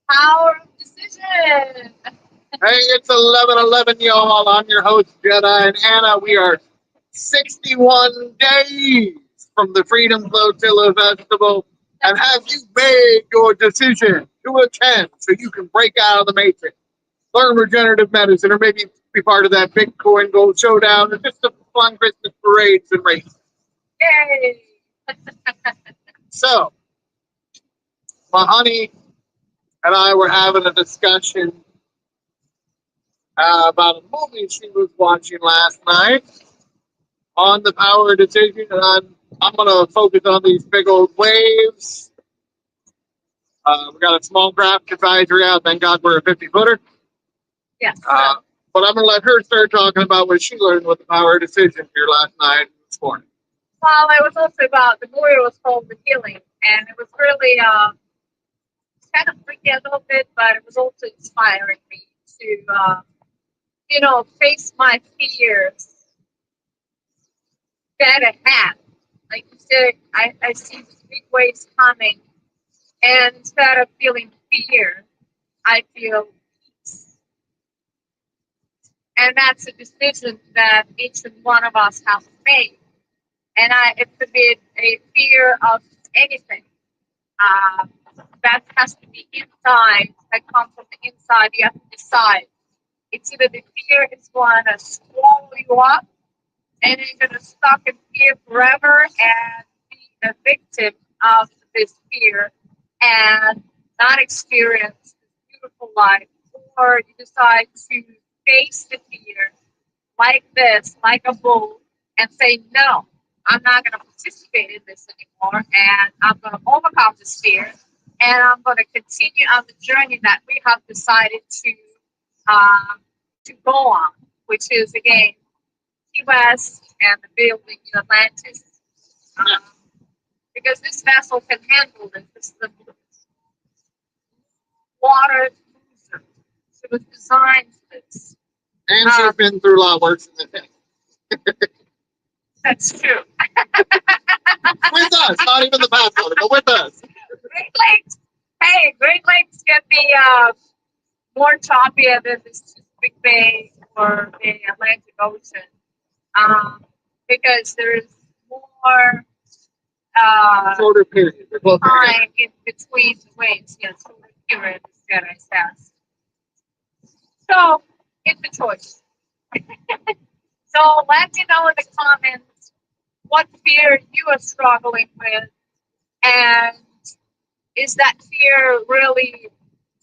Power of decision. Hey, it's 11:11, y'all. I'm your host, Jedi, and Anna. We are 61 days from the Freedom Flotilla Festival. And have you made your decision to attend so you can break out of the matrix, learn regenerative medicine, or maybe be part of that Bitcoin Gold Showdown, or just some fun Christmas parades and races? Yay. So, my honey and I were having a discussion about a movie she was watching last night on the power of decision, and I'm gonna focus on these big old waves. We got a small craft advisory out. Thank God we're a 50-footer. Yes. But I'm gonna let her start talking about what she learned with the power of decision here last night and this morning. Well, it was also about the movie was called The Healing, and it was really kind of freaky a little bit, but it was also inspiring me to face my fears that I have. Like you said, I see these big waves coming, and instead of feeling fear, I feel peace. And that's a decision that each and one of us has to make. And it could be a fear of anything. Uh, that has to be inside, that comes from the inside. You have to decide. It's either the fear is going to swallow you up and you're going to stuck in fear forever and be a victim of this fear and not experience this beautiful life, or you decide to face the fear like this, like a bull, and say, no, I'm not going to participate in this anymore, and I'm going to overcome this fear, and I'm going to continue on the journey that we have decided um, to go on, which is, again, Key West and the building in Atlantis, um, because this vessel can handle this. This is the water cruiser. So it was designed for this. And she's been through a lot worse than this. That's true. With us, not even the passport, but with us. Great Lakes. Hey, Great Lakes can be more choppier than the Chesapeake Bay or the Atlantic Ocean, because there's more Shorter period. time in between the waves. Yes, shorter period is better, I says. So it's a choice. So let me know in the comments what fear you are struggling with, and is that fear really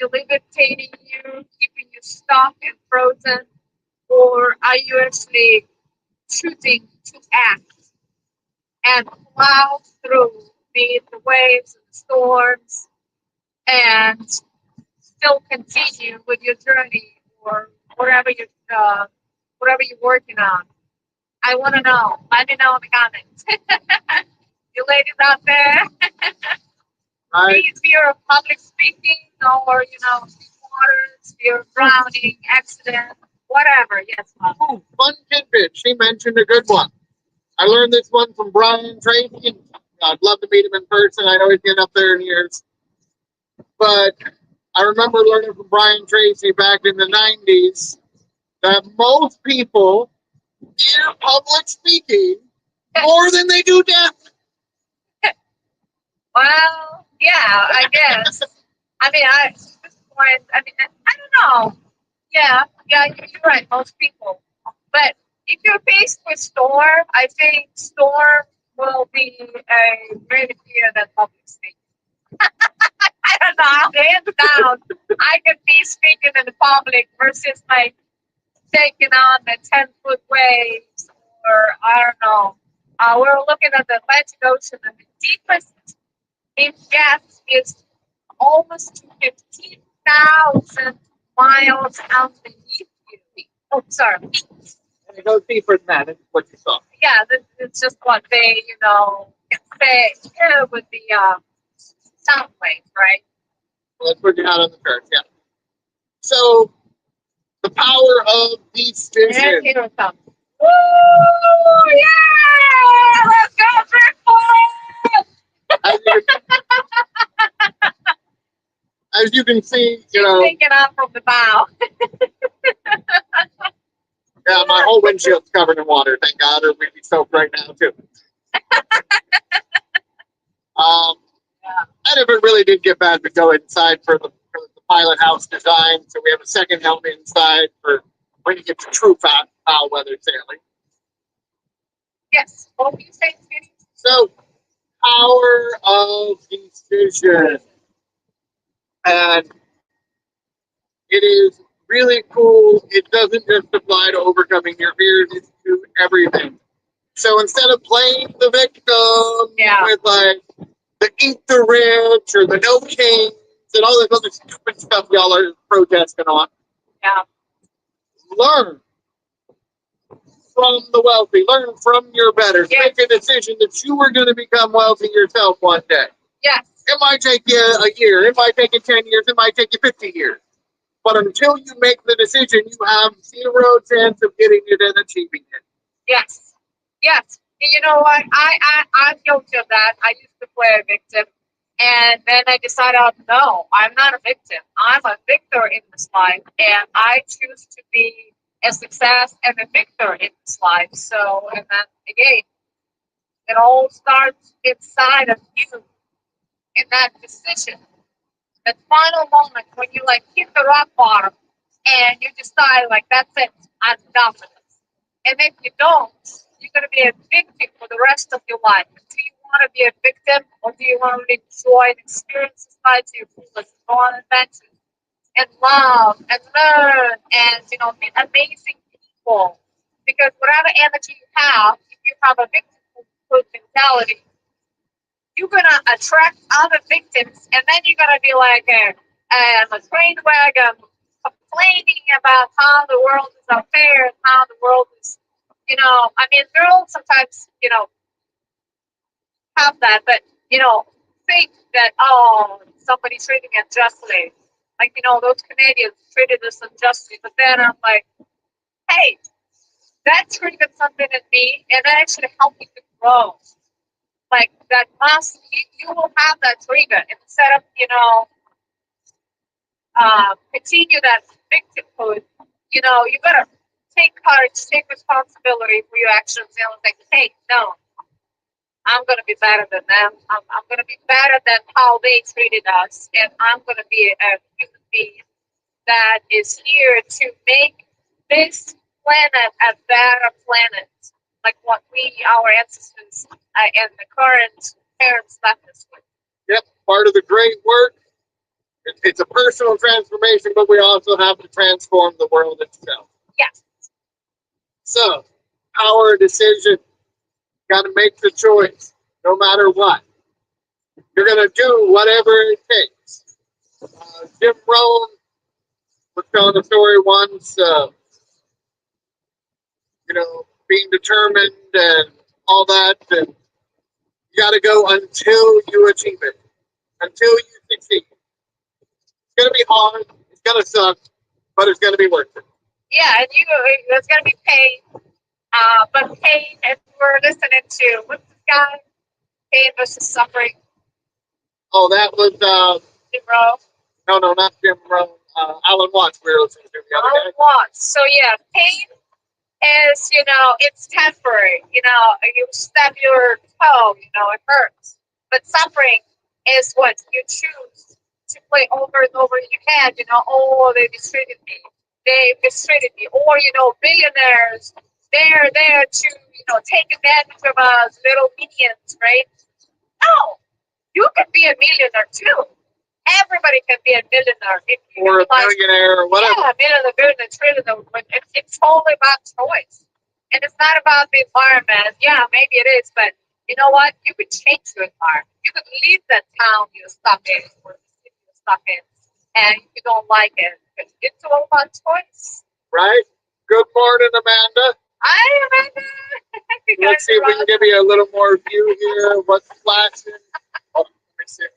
debilitating you, keeping you stuck and frozen, or are you actually choosing to act and plow through the waves and the storms and still continue with your journey or whatever you're working on? I want to know. Let me know in the comments. You ladies out there, please fear of public speaking or waters, fear of drowning, accident, whatever. Yes, Mom. Ooh, fun tidbit. She mentioned a good one. I learned this one from Brian Tracy. And I'd love to meet him in person. I know he's getting up there in years. But I remember learning from Brian Tracy back in the 90s that most people fear public speaking more than they do death. Well, yeah, I guess. I mean, at this point, I don't know. Yeah, you're right. Most people, but if you're faced with storm, I think storm will be a greater fear than public speaking. I don't know. Hands down, I could be speaking in the public versus like taking on the 10-foot waves, or I don't know. We're looking at the Atlantic Ocean, and the deepest in depth is almost to 15,000 miles underneath you. Oh, sorry. And it goes deeper than that. It's what you saw. Yeah, it's just what they, can say with the sound waves, right? Well, that's what you had on the chart, yeah. So, the power of decision. And here it comes. Woo! Yeah! Let's go, Bitcoin! as you can see, She's taking off from the bow. Yeah, my whole windshield's covered in water. Thank God, or we'd be soaked right now too. And if it really did get bad, we'd go inside for the pilot house design. So we have a second helmet inside for when you get to true foul weather sailing. Yes. What do you say, Sweetie? So, power of decision. And it is really cool. It doesn't just apply to overcoming your fears, it's to everything. So instead of playing the victim with like the eat the rich or the no kings and all this other stupid stuff y'all are protesting on, learn from the wealthy, learn from your betters, make a decision that you are going to become wealthy yourself one day. Yes. It might take you a year, it might take you 10 years, it might take you 50 years. But until you make the decision, you have zero chance of getting it and achieving it. Yes. Yes. And you know what? I'm guilty of that. I used to play a victim. And then I decided, no, I'm not a victim. I'm a victor in this life. And I choose to be a success and a victor in this life. So, and then again, it all starts inside of you in that decision. That final moment when you like hit the rock bottom and you decide like that's it, I'm done with this. And if you don't, you're gonna be a victim for the rest of your life. Do you want to be a victim or do you want to enjoy and experience society of fullness, go on adventures and love and learn and meet amazing people? Because whatever energy you have, if you have a victimhood mentality, you're gonna attract other victims, and then you're gonna be like a train wagon complaining about how the world is unfair and how the world is, I mean, girls sometimes, have that, but think that somebody treating it unjustly, like those Canadians treated us unjustly, but then I'm like, hey, that triggered something in me, and that actually helped me to grow. Like that you will have that trigger instead of continue that victimhood. You gotta take courage, take responsibility for your actions, and like, hey, no, I'm gonna be better than them. I'm gonna be better than how they treated us, and I'm gonna be a human being that is here to make this planet a better planet, like what our ancestors and the current parents left us with. Yep, part of the great work. It's a personal transformation, but we also have to transform the world itself. Yes. So, power decision. Got to make the choice, no matter what. You're going to do whatever it takes. Jim Rohn was telling a story once, being determined and all that. And you got to go until you achieve it, until you succeed. It's going to be hard. It's going to suck, but it's going to be worth it. Yeah, and there's going to be pain. But pain, if we're listening to, what's this guy? Pain versus suffering. Oh, that was Jim Rohn. No, not Jim Rohn. Alan Watts. We were listening to the other day. Alan Watts. So yeah, pain is it's temporary. You stub your toe, it hurts. But suffering is what you choose to play over and over in your head. Oh, they mistreated me. They mistreated me. Or billionaires. They're there to take advantage of us little minions, right? No, you can be a millionaire too. Everybody can be a millionaire if you or a millionaire or whatever. Yeah, a millionaire, trillionaire. It's totally about choice, and it's not about the environment. Yeah, maybe it is, but you know what? You could change the environment. You could leave that town you're stuck in or the city you're stuck in, and you don't like it. It's all about choice. Right. Good morning, Amanda. Hi, Amanda. Let's see if we can give you a little more view here. What's flashing? Oh, let me see.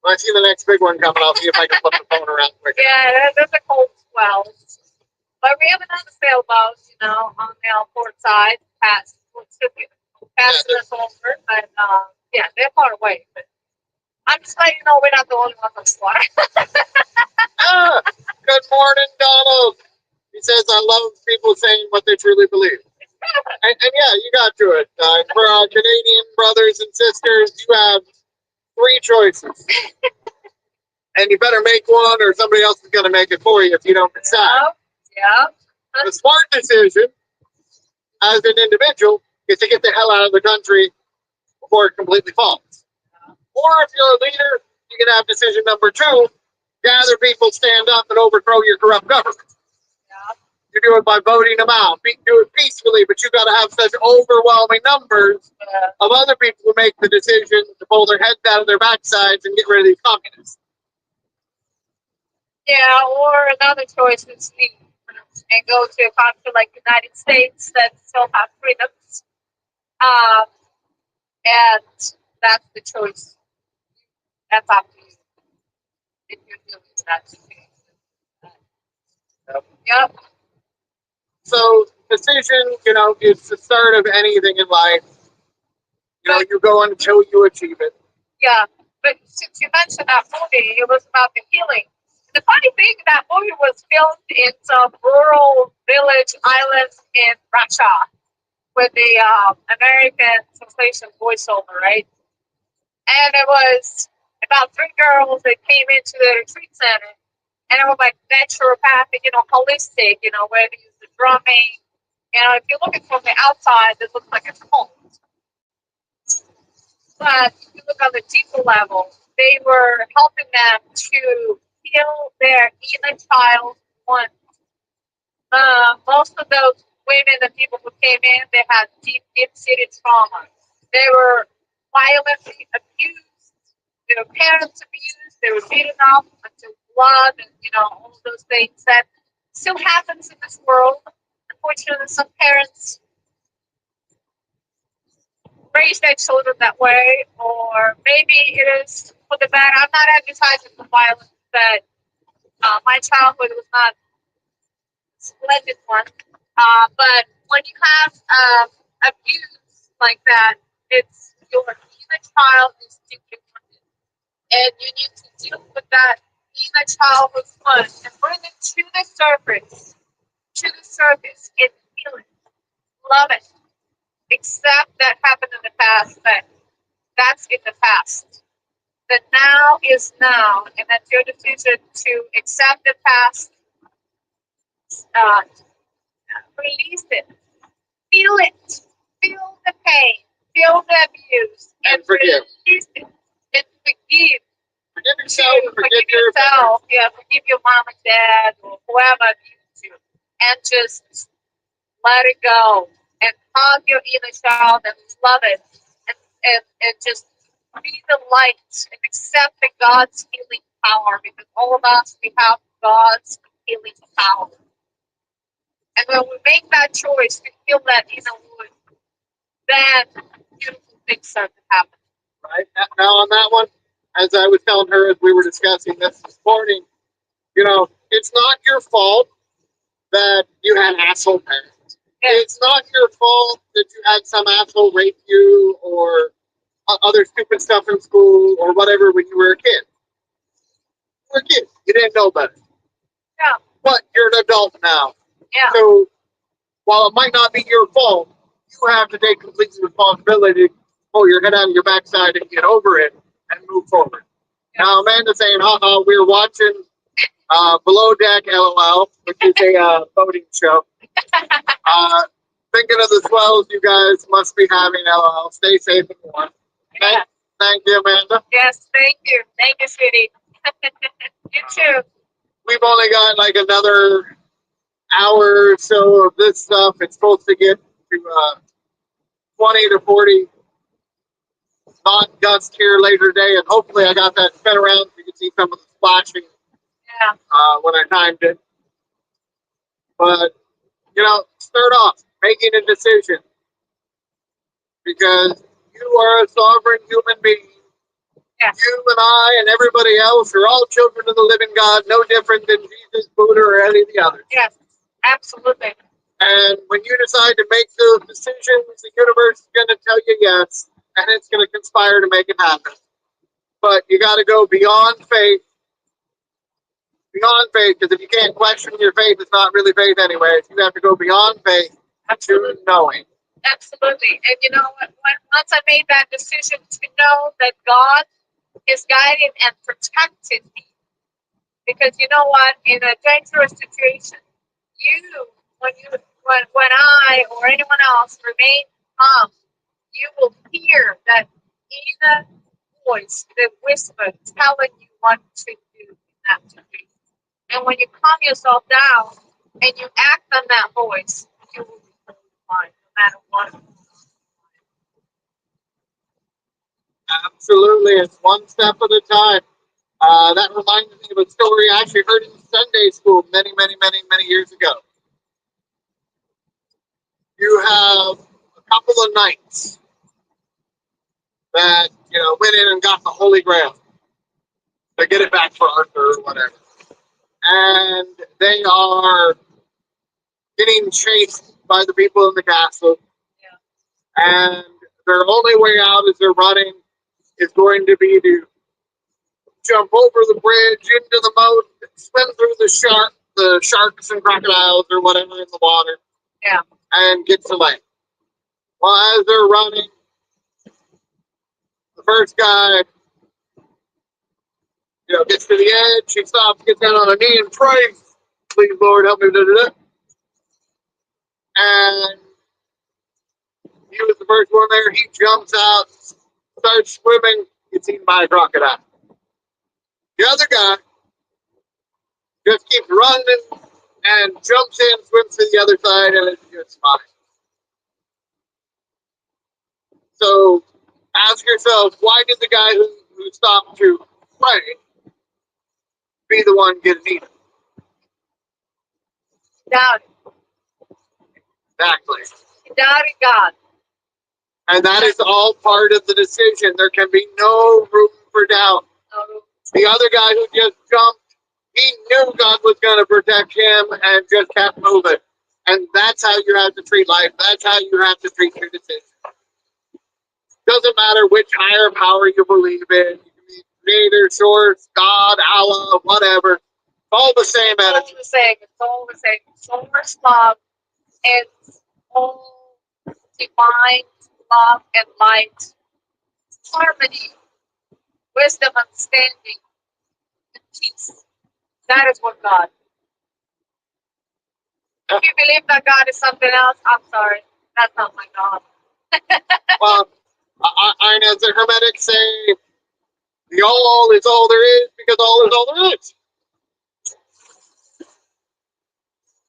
When I see the next big one coming, I'll see if I can flip the phone around quick. Yeah, there's a cold swell. But we have another sailboat, on the port side, past us over. But yeah, they're far away. But I'm just letting you know we're not the only ones on the water. Ah, good morning, Donald. He says, I love people saying what they truly believe. And yeah, you got to it. For our Canadian brothers and sisters, you have three choices. And you better make one or somebody else is going to make it for you if you don't decide. Yep. The smart decision as an individual is to get the hell out of the country before it completely falls. Or if you're a leader, you can have decision number two, gather people, stand up, and overthrow your corrupt government. Yep. You do it by voting them out. Do it peacefully, but you got to have such overwhelming numbers of other people who make the decision to pull their heads out of their backsides and get rid of these communists. Yeah, or another choice is leave and go to a country like the United States that still have freedoms. And that's the choice. That's up to you. If you're doing that. Yep. So decision, is the start of anything in life. You go until you achieve it. Yeah, but since you mentioned that movie, it was about the healing. The funny thing, that movie was filmed in some rural village island in Russia with the American translation voiceover, right? And it was about three girls that came into the retreat center, and it was like naturopathic, holistic, where they use the drumming. If you look at it from the outside, it looks like a cult. But if you look on the deeper level, they were helping them to heal their inner child wound. Most of those women and people who came in, they had deep, deep-seated trauma. They were violently abused. Their parents abused. They were beaten up until blood, and all of those things that still happens in this world. Unfortunately, some parents raise their children that way, or maybe it is for the bad. I'm not advertising for violence, but my childhood was not a splendid one. But when you have abuse like that, it's your inner child is deeply wounded, and you need to deal with that inner childhood wound and bring it to the surface, and heal it, love it. Accept that happened in the past, but that's in the past. The now is now, and that's your decision to accept the past, uh, release it, feel the pain, feel the abuse, And forgive. Release it, and forgive. Forgive yourself, forgive yourself. Yeah, forgive your mom and dad or whoever abused you, and just let it go. And hug your inner child and love it, and just be the light and accept the God's healing power, because all of us, we have God's healing power. And when we make that choice to heal that inner wound, then beautiful things start to happen. Right now on that one, as I was telling her as we were discussing this morning, it's not your fault that you had asshole parents. Yeah. It's not your fault that you had some asshole rape you or other stupid stuff in school or whatever when you were a kid. You were a kid. You didn't know better. Yeah. But you're an adult now. Yeah. So while it might not be your fault, you have to take complete responsibility to pull your head out of your backside and get over it and move forward. Yeah. Now, Amanda's saying, we were watching Below Deck LOL, which is a boating show. Thinking of the swells you guys must be having, LOL. Stay safe and warm. Yeah. Thank you, Amanda. Yes, thank you. Thank you, sweetie. You too. We've only got like another hour or so of this stuff. It's supposed to get to 20 to 40 knot gust here later today, and hopefully I got that spin around so you can see some of the splashing when I timed it. But, start off making a decision, because you are a sovereign human being. Yeah. You and I and everybody else are all children of the living God, no different than Jesus, Buddha, or any of the others. Yes, absolutely. And when you decide to make those decisions, the universe is going to tell you yes, and it's going to conspire to make it happen. but you got to go beyond faith. Beyond faith, because if you can't question your faith, it's not really faith anyways. You have to go beyond faith to knowing. Absolutely. And you know what? Once I made that decision to know that God is guiding and protecting me, because you know what? In a dangerous situation, when I or anyone else remain calm, you will hear that inner voice, the whisper telling you what to do in that situation. And when you calm yourself down and you act on that voice, you will be totally fine, no matter what. Absolutely, it's one step at a time. That reminds me of a story I actually heard in Sunday school many, many, many, many years ago. You have a couple of knights that went in and got the Holy Grail to get it back for Arthur or whatever, and they are getting chased by the people in the castle. Yeah. And their only way out as they're running is going to be to jump over the bridge into the moat, swim through the sharks and crocodiles or whatever in the water. Yeah. And get to land. Well, as they're running, the first guy, gets to the edge, he stops, gets down on a knee and prays, "Please, Lord, help me." And he was the first one there. He jumps out, starts swimming, gets eaten by a crocodile. The other guy just keeps running and jumps in, swims to the other side, and it's just fine. So ask yourself, why did the guy who stopped to pray be the one getting eaten? Doubt it. Exactly. Doubting God. And that is all part of the decision. There can be no room for doubt. No. The other guy who just jumped, he knew God was going to protect him and just kept moving. And that's how you have to treat life. That's how you have to treat your decision. Doesn't matter which higher power you believe in. You can be creator, source, God, Allah, whatever. It's all the same energy. It's all the same. Source love. It's all divine love and light. Harmony. Wisdom, understanding, and peace. That is what God is. If you believe that God is something else, I'm sorry. That's not my God. Well, I as the Hermetics say, the all is all there is because all is all there is.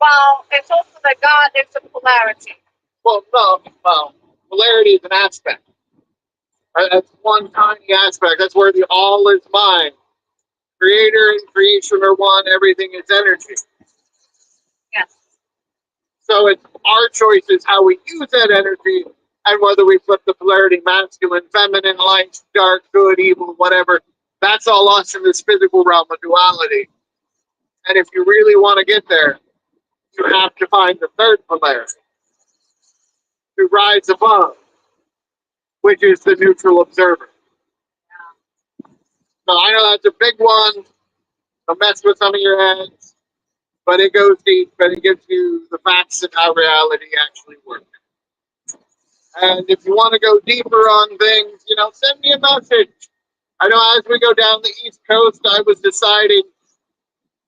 Well, it's also that God is a polarity. Well, polarity is an aspect. That's one tiny aspect. That's where the all is mind. Creator and creation are one. Everything is energy. Yes. So it's our choices how we use that energy and whether we flip the polarity, masculine, feminine, light, dark, good, evil, whatever. That's all us in this physical realm of duality. And if you really want to get there, you have to find the third polarity, who rides above, which is the neutral observer. So I know that's a big one. I'll mess with some of your heads, but it goes deep, but it gives you the facts of how reality actually works. And if you want to go deeper on things, send me a message. I know as we go down the East Coast, I was deciding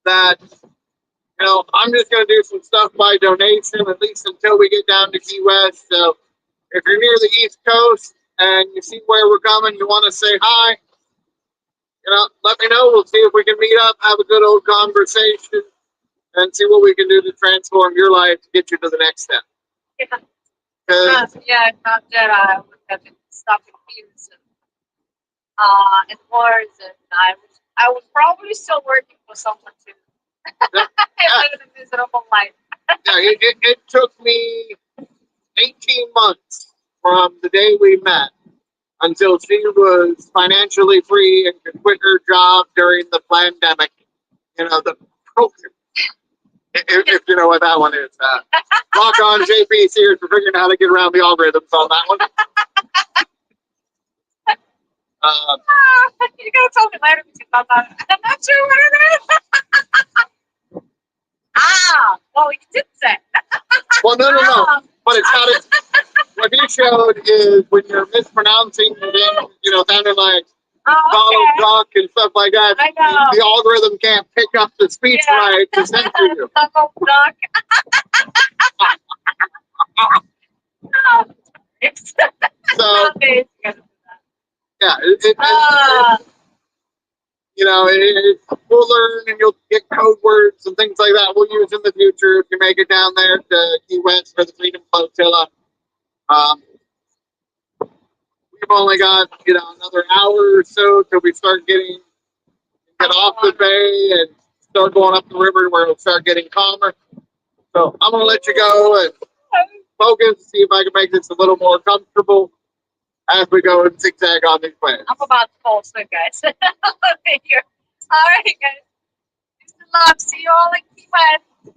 that, I'm just going to do some stuff by donation, at least until we get down to Key West. So if you're near the East Coast and you see where we're coming, you want to say hi, let me know. We'll see if we can meet up, have a good old conversation, and see what we can do to transform your life to get you to the next step. Yeah. Not that I would have been stuck in fears and wars, and I was probably still working for someone too. Yeah. I lived a miserable life. It took me 18 months from the day we met until she was financially free and could quit her job during the pandemic. The if you know what that one is. Rock on JP Sears for figuring out how to get around the algorithms on that one. You gotta tell me later about that. I'm not sure what it is. Well, you did say. Well, no. But it's how to. What he showed is when you're mispronouncing it, sounding like Donald Okay. Duck and stuff like that. I know. The algorithm can't pick up the speech right to send to you. Donald Duck. It's So not basic. yeah, we'll learn and you'll get code words and things like that. We'll use in the future if you make it down there to Key West for the Freedom Flotilla. We've only got another hour or so till we start get off the bay and start going up the river where it'll start getting calmer. So I'm gonna let you go and focus, see if I can make this a little more comfortable as we go and zigzag on these plans. I'm about to fall asleep, guys. All right, guys. Peace and love. See you all in Key West.